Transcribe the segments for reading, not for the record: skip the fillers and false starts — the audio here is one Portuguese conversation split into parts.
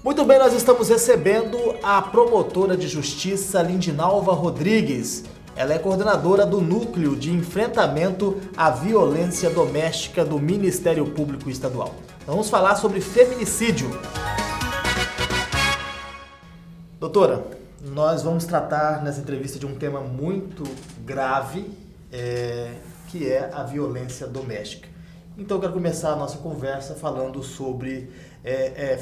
Muito bem, nós estamos recebendo a promotora de justiça Lindinalva Rodrigues. Ela é coordenadora do Núcleo de Enfrentamento à Violência Doméstica do Ministério Público Estadual. Vamos falar sobre feminicídio. Doutora, nós vamos tratar nessa entrevista de um tema muito grave, que é a violência doméstica. Então eu quero começar a nossa conversa falando sobre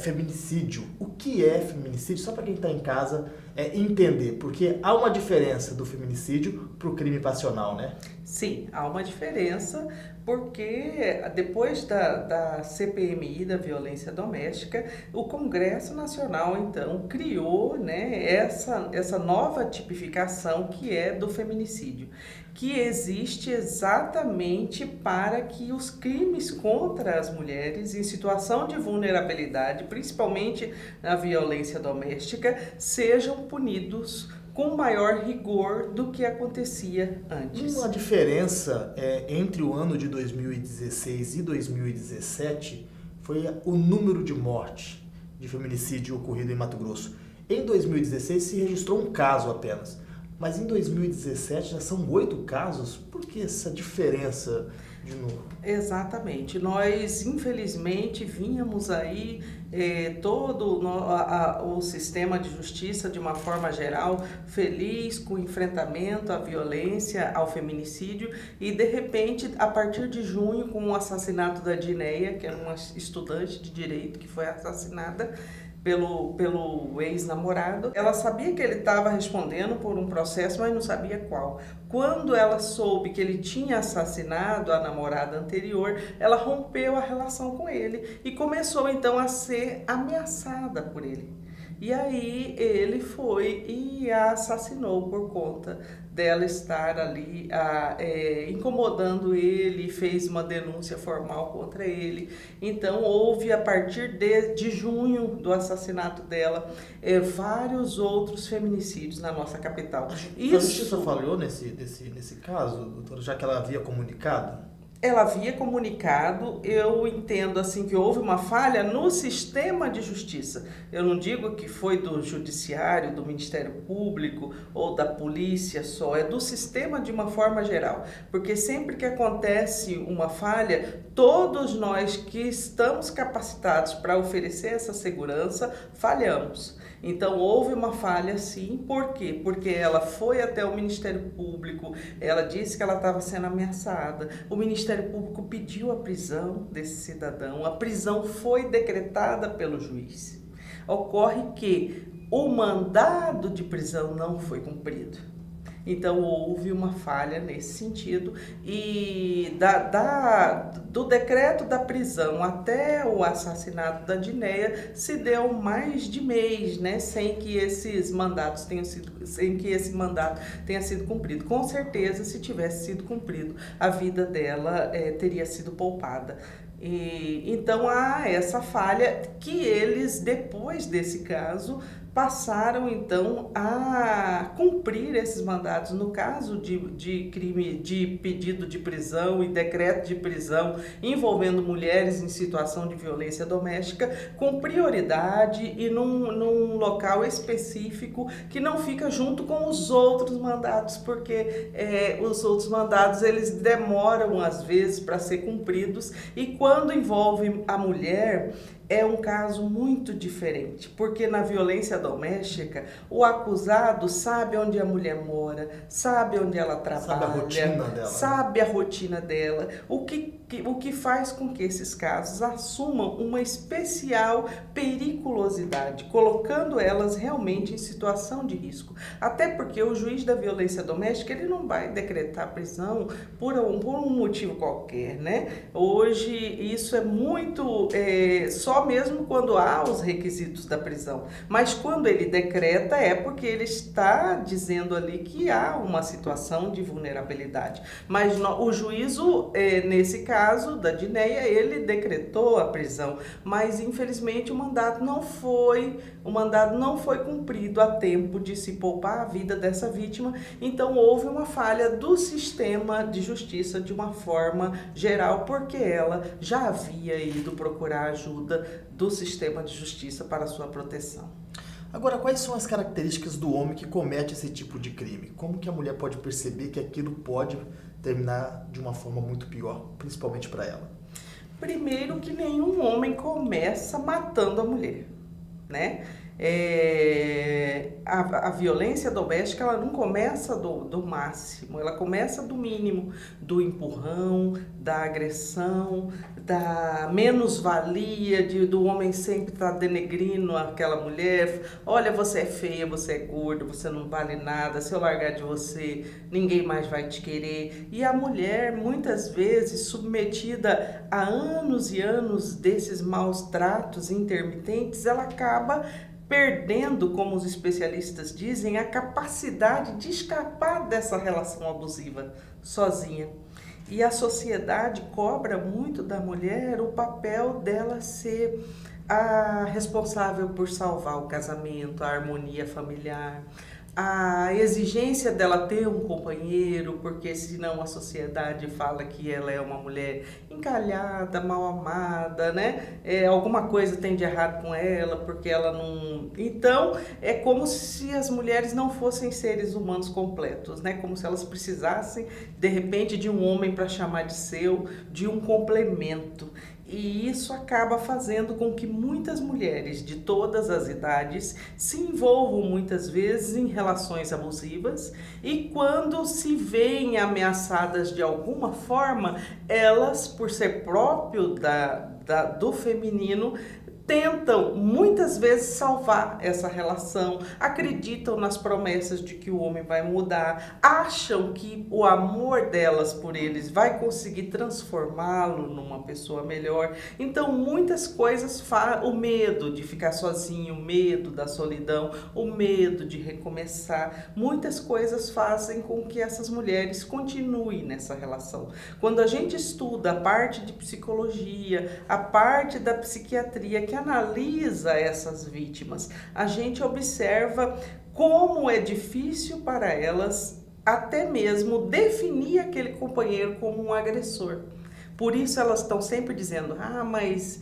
feminicídio. O que é feminicídio? Só para quem está em casa entender, porque há uma diferença do feminicídio para o crime passional, né? Sim, há uma diferença, porque depois da CPMI, da violência doméstica, o Congresso Nacional, então, criou, né, essa nova tipificação que é do feminicídio, que existe exatamente para que os crimes contra as mulheres em situação de vulnerabilidade, principalmente na violência doméstica, sejam punidos com maior rigor do que acontecia antes. Uma diferença entre o ano de 2016 e 2017 foi o número de mortes de feminicídio ocorrido em Mato Grosso. Em 2016 se registrou um caso apenas, mas em 2017 já são 8 casos. Por que essa diferença de número? Exatamente. Nós, infelizmente, vínhamos aí todo o sistema de justiça, de uma forma geral, feliz com o enfrentamento à violência, ao feminicídio, e, de repente, a partir de junho, com o assassinato da Dineia, que era uma estudante de direito que foi assassinada pelo ex-namorado. Ela sabia que ele estava respondendo por um processo, mas não sabia qual. Quando ela soube que ele tinha assassinado a namorada anterior, ela rompeu a relação com ele e começou então a ser ameaçada por ele. E aí ele foi e a assassinou por conta dela estar ali incomodando ele, fez uma denúncia formal contra ele. Então houve, a partir de junho do assassinato dela, vários outros feminicídios na nossa capital. A justiça falhou nesse caso, doutora, já que ela havia comunicado? Ela havia comunicado. Eu entendo assim que houve uma falha no sistema de justiça. Eu não digo que foi do judiciário, do Ministério Público ou da polícia só, é do sistema de uma forma geral. Porque sempre que acontece uma falha, todos nós que estamos capacitados para oferecer essa segurança, falhamos. Então houve uma falha sim. Por quê? Porque ela foi até o Ministério Público, ela disse que ela estava sendo ameaçada, o Ministério Público pediu a prisão desse cidadão, a prisão foi decretada pelo juiz. Ocorre que o mandado de prisão não foi cumprido. Então houve uma falha nesse sentido, e do decreto da prisão até o assassinato da Dineia se deu mais de mês, né, sem que esse mandato tenha sido cumprido. Com certeza, se tivesse sido cumprido, a vida dela teria sido poupada. Então há essa falha que eles, depois desse caso, passaram então a cumprir esses mandados. No caso de crime de pedido de prisão e decreto de prisão envolvendo mulheres em situação de violência doméstica, com prioridade e num local específico que não fica junto com os outros mandados, porque os outros mandados eles demoram às vezes para ser cumpridos, e quando envolve a mulher é um caso muito diferente, porque na violência doméstica o acusado sabe onde a mulher mora, sabe onde ela trabalha, sabe a rotina dela, o que faz com que esses casos assumam uma especial periculosidade, colocando elas realmente em situação de risco. Até porque o juiz da violência doméstica ele não vai decretar prisão por um motivo qualquer, né? Hoje isso é muito só mesmo quando há os requisitos da prisão, mas quando ele decreta é porque ele está dizendo ali que há uma situação de vulnerabilidade. Mas o juízo, nesse caso, caso da Dineia, ele decretou a prisão, mas infelizmente o mandado não foi cumprido a tempo de se poupar a vida dessa vítima. Então houve uma falha do sistema de justiça de uma forma geral, porque ela já havia ido procurar ajuda do sistema de justiça para sua proteção. Agora, quais são as características do homem que comete esse tipo de crime? Como que a mulher pode perceber que aquilo pode terminar de uma forma muito pior, principalmente para ela? Primeiro, que nenhum homem começa matando a mulher, né? A violência doméstica, ela não começa do máximo, ela começa do mínimo, do empurrão, da agressão, da menos-valia, do homem sempre estar denegrindo aquela mulher. Olha, você é feia, você é gorda, você não vale nada, se eu largar de você, ninguém mais vai te querer. E a mulher, muitas vezes, submetida a anos e anos desses maus tratos intermitentes, ela acaba perdendo, como os especialistas dizem, a capacidade de escapar dessa relação abusiva sozinha. E a sociedade cobra muito da mulher o papel dela ser a responsável por salvar o casamento, a harmonia familiar, a exigência dela ter um companheiro, porque senão a sociedade fala que ela é uma mulher encalhada, mal amada, né? Alguma coisa tem de errado com ela, porque ela não... Então, é como se as mulheres não fossem seres humanos completos, né? Como se elas precisassem, de repente, de um homem para chamar de seu, de um complemento. E isso acaba fazendo com que muitas mulheres de todas as idades se envolvam muitas vezes em relações abusivas, e quando se veem ameaçadas de alguma forma, elas, por ser próprio do feminino, tentam muitas vezes salvar essa relação, acreditam nas promessas de que o homem vai mudar, acham que o amor delas por eles vai conseguir transformá-lo numa pessoa melhor. Então muitas coisas, o medo de ficar sozinho, o medo da solidão, o medo de recomeçar, muitas coisas fazem com que essas mulheres continuem nessa relação. Quando a gente estuda a parte de psicologia, a parte da psiquiatria que analisa essas vítimas, a gente observa como é difícil para elas até mesmo definir aquele companheiro como um agressor. Por isso elas estão sempre dizendo, mas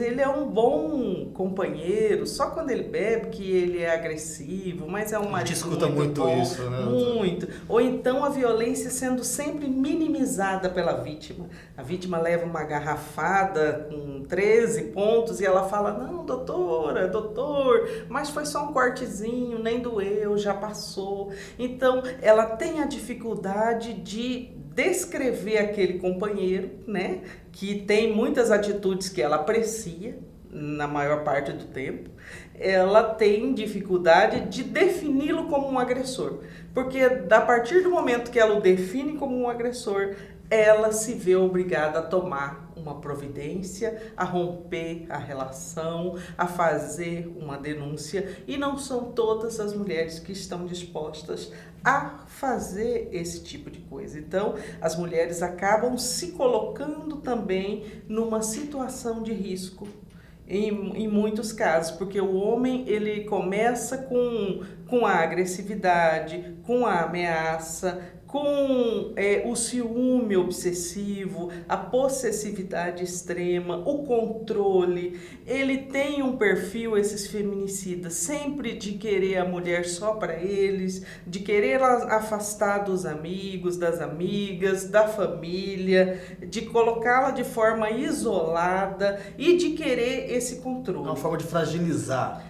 ele é um bom companheiro, só quando ele bebe que ele é agressivo, mas é um marido escuta muito bom, isso, né? muito. Ou então a violência sendo sempre minimizada pela vítima. A vítima leva uma garrafada com 13 pontos e ela fala, não, doutora, doutor, mas foi só um cortezinho, nem doeu, já passou. Então ela tem a dificuldade de descrever aquele companheiro, né, que tem muitas atitudes que ela aprecia na maior parte do tempo. Ela tem dificuldade de defini-lo como um agressor, porque a partir do momento que ela o define como um agressor, ela se vê obrigada a tomar uma providência, a romper a relação, a fazer uma denúncia, e não são todas as mulheres que estão dispostas a fazer esse tipo de coisa. Então, as mulheres acabam se colocando também numa situação de risco, em muitos casos, porque o homem ele começa com a agressividade, com a ameaça, com o ciúme obsessivo, a possessividade extrema, o controle. Ele tem um perfil, esses feminicidas, sempre de querer a mulher só para eles, de querer afastar dos amigos, das amigas, da família, de colocá-la de forma isolada e de querer esse controle. É uma forma de fragilizar.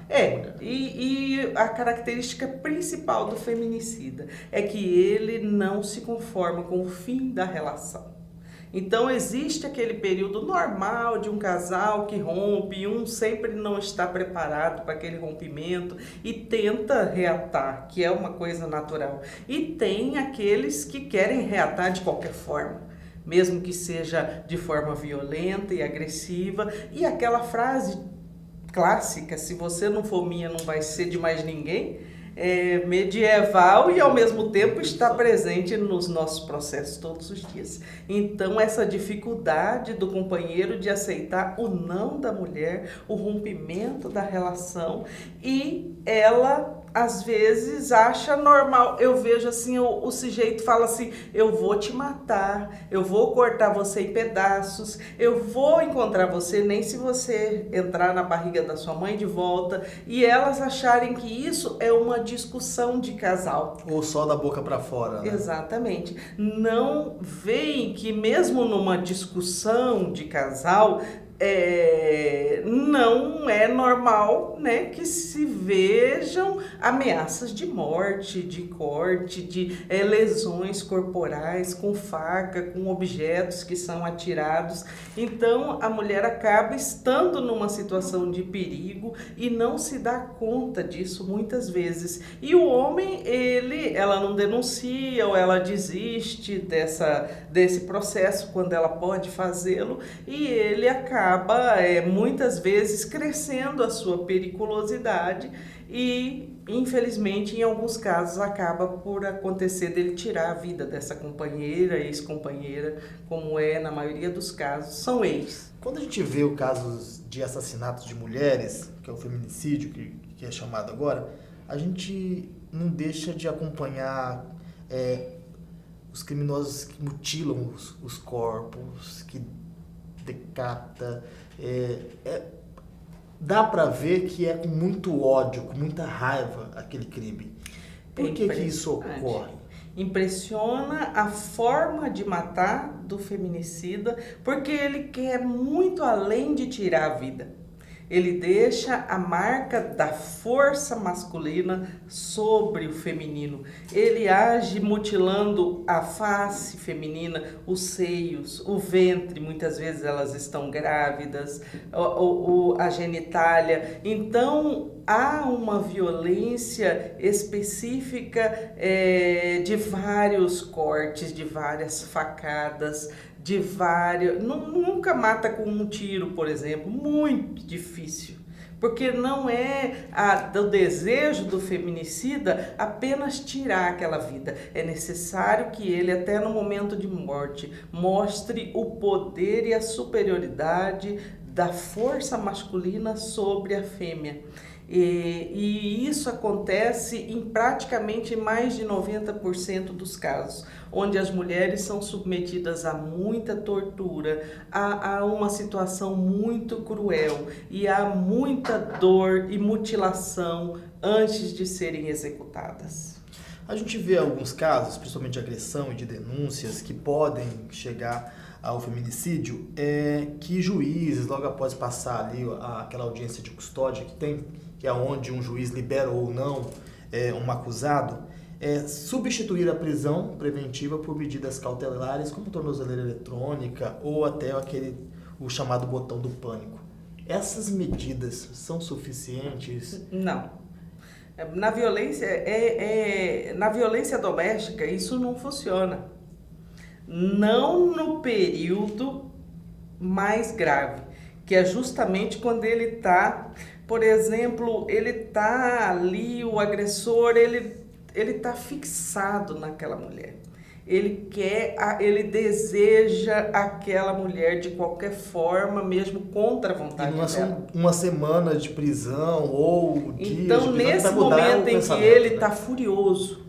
E a característica principal do feminicida é que ele não se conforma com o fim da relação. Então existe aquele período normal de um casal que rompe, e um sempre não está preparado para aquele rompimento e tenta reatar, que é uma coisa natural. E tem aqueles que querem reatar de qualquer forma, mesmo que seja de forma violenta e agressiva, e aquela frase clássica, se você não for minha, não vai ser de mais ninguém, medieval e ao mesmo tempo está presente nos nossos processos todos os dias. Então essa dificuldade do companheiro de aceitar o não da mulher, o rompimento da relação, e ela às vezes acha normal. Eu vejo assim, o sujeito fala assim: eu vou te matar, eu vou cortar você em pedaços, eu vou encontrar você nem se você entrar na barriga da sua mãe de volta. E elas acharem que isso é uma discussão de casal. Ou só da boca para fora, né? Exatamente. Não veem que mesmo numa discussão de casal, não é normal, né, que se vejam ameaças de morte, de corte, de lesões corporais com faca, com objetos que são atirados. Então a mulher acaba estando numa situação de perigo e não se dá conta disso muitas vezes. E o homem, ela não denuncia ou ela desiste desse processo quando ela pode fazê-lo, e ele acaba muitas vezes crescendo a sua periculosidade e, infelizmente, em alguns casos acaba por acontecer dele tirar a vida dessa companheira, ex-companheira, como na maioria dos casos, são ex. Quando a gente vê o caso de assassinatos de mulheres, que é o feminicídio, que é chamado agora, a gente não deixa de acompanhar os criminosos que mutilam os corpos, que decapita. Dá para ver que é com muito ódio, com muita raiva aquele crime. Por que isso ocorre? Impressiona a forma de matar do feminicida, porque ele quer muito além de tirar a vida. Ele deixa a marca da força masculina sobre o feminino. Ele age mutilando a face feminina, os seios, o ventre, muitas vezes elas estão grávidas, a genitália. Então, há uma violência específica de vários cortes, de várias facadas, nunca mata com um tiro, por exemplo, muito difícil, porque não é do desejo do feminicida apenas tirar aquela vida, é necessário que ele, até no momento de morte, mostre o poder e a superioridade da força masculina sobre a fêmea. E isso acontece em praticamente mais de 90% dos casos, onde as mulheres são submetidas a muita tortura, a uma situação muito cruel e a muita dor e mutilação antes de serem executadas. A gente vê alguns casos, principalmente de agressão e de denúncias, que podem chegar ao feminicídio, que juízes, logo após passar ali aquela audiência de custódia que é onde um juiz libera ou não um acusado, substituir a prisão preventiva por medidas cautelares, como tornozeleira eletrônica ou até o chamado botão do pânico. Essas medidas são suficientes? Não. Na violência doméstica, isso não funciona. Não no período mais grave, que é justamente quando ele está, por exemplo, ele está ali, o agressor, ele está fixado naquela mulher. Ele deseja aquela mulher de qualquer forma, mesmo contra a vontade dela. E não é uma semana de prisão ou dias de prisão. Então, nesse momento em que ele está furioso,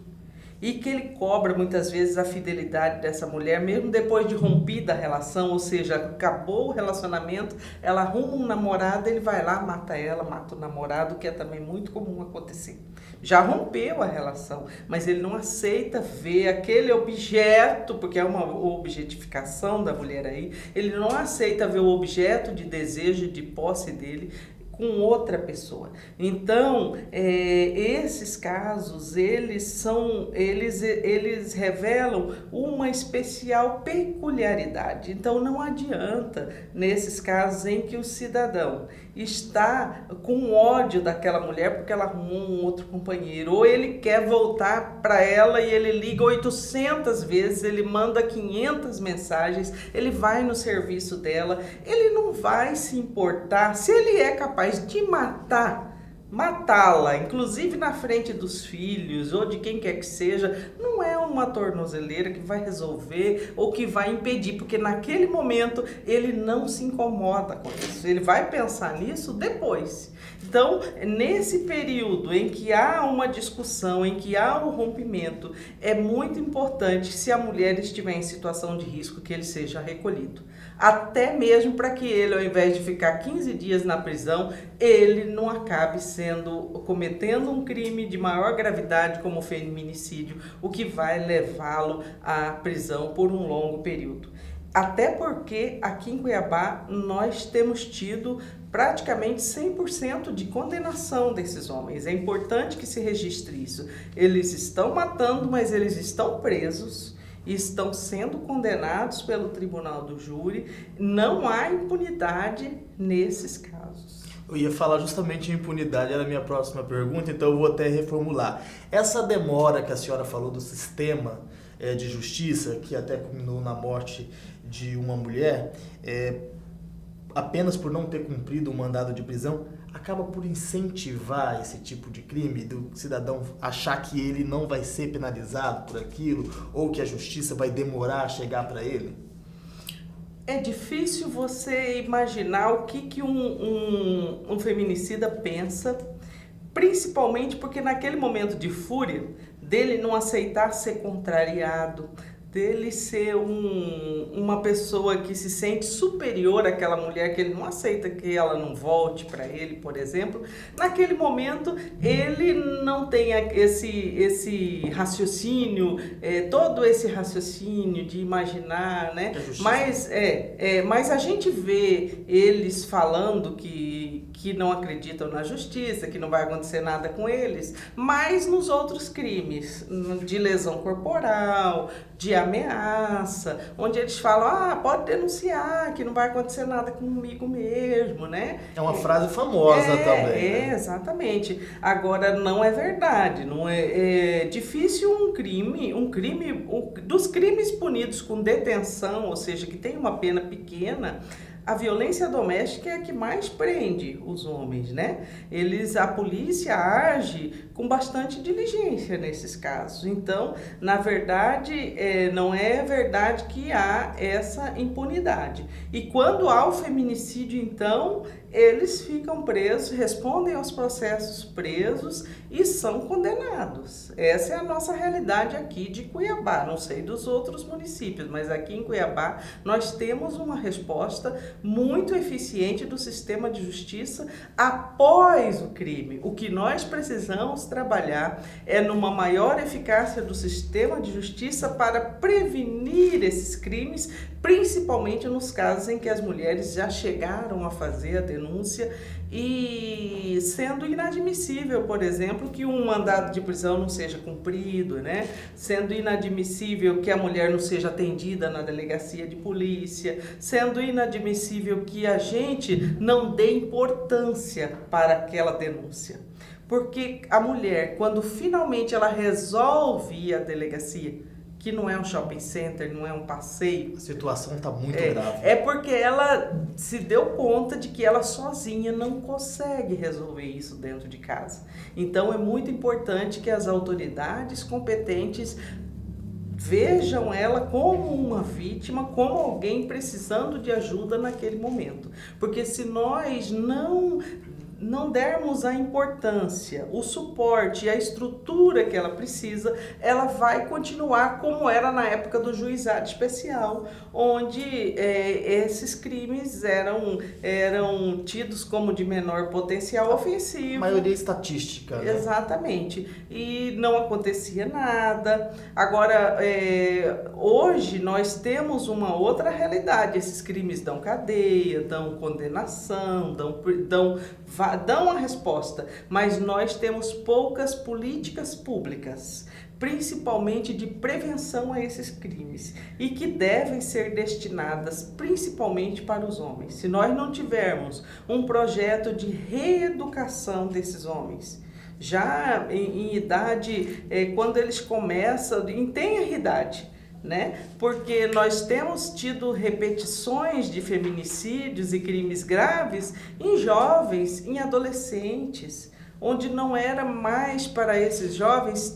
e que ele cobra muitas vezes a fidelidade dessa mulher, mesmo depois de rompida a relação, ou seja, acabou o relacionamento, ela arruma um namorado, ele vai lá, mata ela, mata o namorado, que é também muito comum acontecer. Já rompeu a relação, mas ele não aceita ver aquele objeto, porque é uma objetificação da mulher aí, ele não aceita ver o objeto de desejo, de posse dele com outra pessoa. Então, esses casos, eles revelam uma especial peculiaridade. Então, não adianta, nesses casos em que o cidadão está com ódio daquela mulher porque ela arrumou um outro companheiro, ou ele quer voltar para ela e ele liga 800 vezes, ele manda 500 mensagens, ele vai no serviço dela, ele não vai se importar se ele é capaz de matar matá-la, inclusive na frente dos filhos ou de quem quer que seja, não é uma tornozeleira que vai resolver ou que vai impedir, porque naquele momento ele não se incomoda com isso, ele vai pensar nisso depois. Então, nesse período em que há uma discussão, em que há um rompimento, é muito importante, se a mulher estiver em situação de risco, que ele seja recolhido. Até mesmo para que ele, ao invés de ficar 15 dias na prisão, ele não acabe cometendo um crime de maior gravidade como o feminicídio, o que vai levá-lo à prisão por um longo período. Até porque aqui em Cuiabá nós temos tido praticamente 100% de condenação desses homens. É importante que se registre isso. Eles estão matando, mas eles estão presos e estão sendo condenados pelo tribunal do júri. Não há impunidade nesses casos. Eu ia falar justamente em impunidade, era a minha próxima pergunta, então eu vou até reformular. Essa demora que a senhora falou do sistema de justiça, que até culminou na morte de uma mulher, apenas por não ter cumprido o mandado de prisão, acaba por incentivar esse tipo de crime, do cidadão achar que ele não vai ser penalizado por aquilo, ou que a justiça vai demorar a chegar para ele? É difícil você imaginar o que um feminicida pensa, principalmente porque naquele momento de fúria, dele não aceitar ser contrariado, dele ser uma pessoa que se sente superior àquela mulher, que ele não aceita que ela não volte para ele, por exemplo, naquele momento ele não tem esse raciocínio, todo esse raciocínio de imaginar, né? Mas a gente vê eles falando que não acreditam na justiça, que não vai acontecer nada com eles, mas nos outros crimes, de lesão corporal, de ameaça, onde eles falam, pode denunciar, que não vai acontecer nada comigo mesmo, né? É uma frase famosa também. Né? Exatamente. Agora, não é verdade, não é difícil dos crimes punidos com detenção, ou seja, que tem uma pena pequena, a violência doméstica é a que mais prende os homens, né? A polícia age com bastante diligência nesses casos. Então, na verdade, não é verdade que há essa impunidade. E quando há o feminicídio, então, eles ficam presos, respondem aos processos presos e são condenados. Essa é a nossa realidade aqui de Cuiabá. Não sei dos outros municípios, mas aqui em Cuiabá nós temos uma resposta muito eficiente do sistema de justiça após o crime. O que nós precisamos trabalhar é numa maior eficácia do sistema de justiça para prevenir esses crimes, principalmente nos casos em que as mulheres já chegaram a fazer a denúncia e sendo inadmissível, por exemplo, que um mandado de prisão não seja cumprido, né? Sendo inadmissível que a mulher não seja atendida na delegacia de polícia, sendo inadmissível que a gente não dê importância para aquela denúncia. Porque a mulher, quando finalmente ela resolve ir à delegacia, que não é um shopping center, não é um passeio. A situação está muito grave. É porque ela se deu conta de que ela sozinha não consegue resolver isso dentro de casa. Então é muito importante que as autoridades competentes vejam ela como uma vítima, como alguém precisando de ajuda naquele momento. Porque se nós não dermos a importância, o suporte e a estrutura que ela precisa, ela vai continuar como era na época do juizado especial, onde esses crimes eram tidos como de menor potencial ofensivo. Maioria estatística, né? Exatamente. E não acontecia nada. Agora, hoje nós temos uma outra realidade. Esses crimes dão cadeia, dão condenação, dão a resposta, mas nós temos poucas políticas públicas, principalmente de prevenção a esses crimes, e que devem ser destinadas principalmente para os homens. Se nós não tivermos um projeto de reeducação desses homens, já em idade, quando eles começam, em tenra idade, né? Porque nós temos tido repetições de feminicídios e crimes graves em jovens, em adolescentes, onde não era mais para esses jovens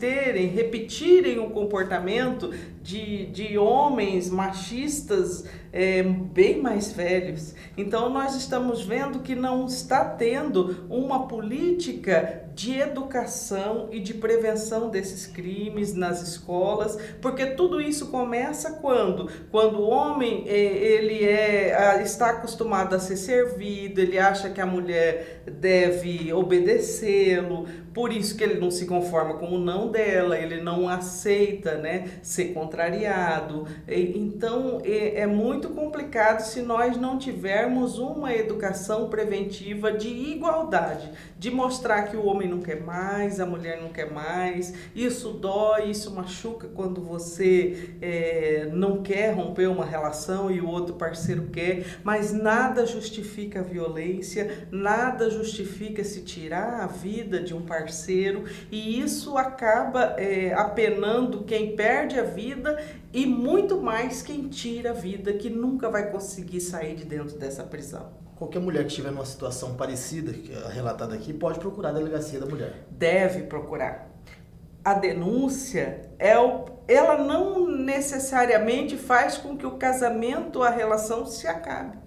repetirem o comportamento de homens machistas bem mais velhos. Então nós estamos vendo que não está tendo uma política de educação e de prevenção desses crimes nas escolas, porque tudo isso começa quando o homem está acostumado a ser servido, ele acha que a mulher deve obedecê-lo, por isso que ele não se conforma com o não dela, ele não aceita, né, ser contrariado. Então é muito complicado se nós não tivermos uma educação preventiva de igualdade, de mostrar que o homem não quer mais, a mulher não quer mais, isso dói, isso machuca quando você não quer romper uma relação e o outro parceiro quer, mas nada justifica a violência, nada justifica se tirar a vida de um parceiro, e isso acaba apenando quem perde a vida e muito mais quem tira a vida, que nunca vai conseguir sair de dentro dessa prisão. Qualquer mulher que estiver numa situação parecida, que é relatada aqui, pode procurar a delegacia da mulher. Deve procurar. A denúncia, ela não necessariamente faz com que o casamento, a relação se acabe,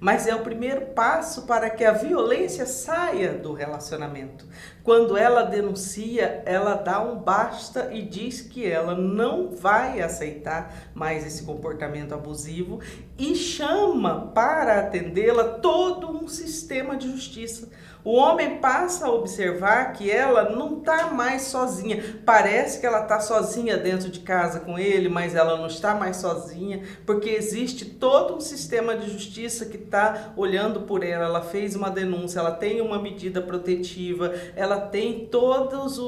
mas é o primeiro passo para que a violência saia do relacionamento. Quando ela denuncia, ela dá um basta e diz que ela não vai aceitar mais esse comportamento abusivo e chama para atendê-la todo um sistema de justiça. O homem passa a observar que ela não está mais sozinha. Parece que ela está sozinha dentro de casa com ele, mas ela não está mais sozinha, porque existe todo um sistema de justiça que está olhando por ela. Ela fez uma denúncia, ela tem uma medida protetiva, ela tem todas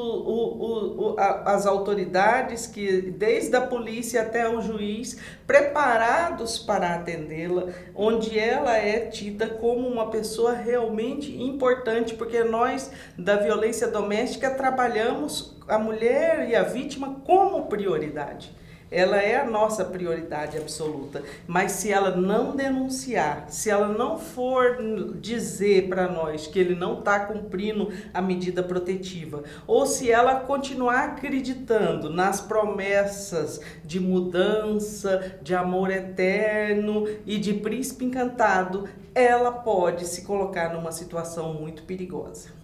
as autoridades, que desde a polícia até o juiz, preparados para atendê-la, onde ela é tida como uma pessoa realmente importante, porque nós da violência doméstica trabalhamos a mulher e a vítima como prioridade. Ela é a nossa prioridade absoluta, mas se ela não denunciar, se ela não for dizer para nós que ele não está cumprindo a medida protetiva, ou se ela continuar acreditando nas promessas de mudança, de amor eterno e de príncipe encantado, ela pode se colocar numa situação muito perigosa.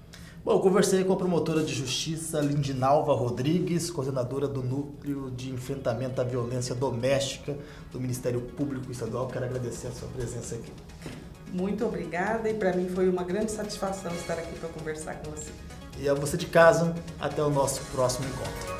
Bom, eu conversei com a promotora de justiça Lindinalva Rodrigues, coordenadora do Núcleo de Enfrentamento à Violência Doméstica do Ministério Público Estadual. Quero agradecer a sua presença aqui. Muito obrigada, e para mim foi uma grande satisfação estar aqui para conversar com você. E a você de casa, até o nosso próximo encontro.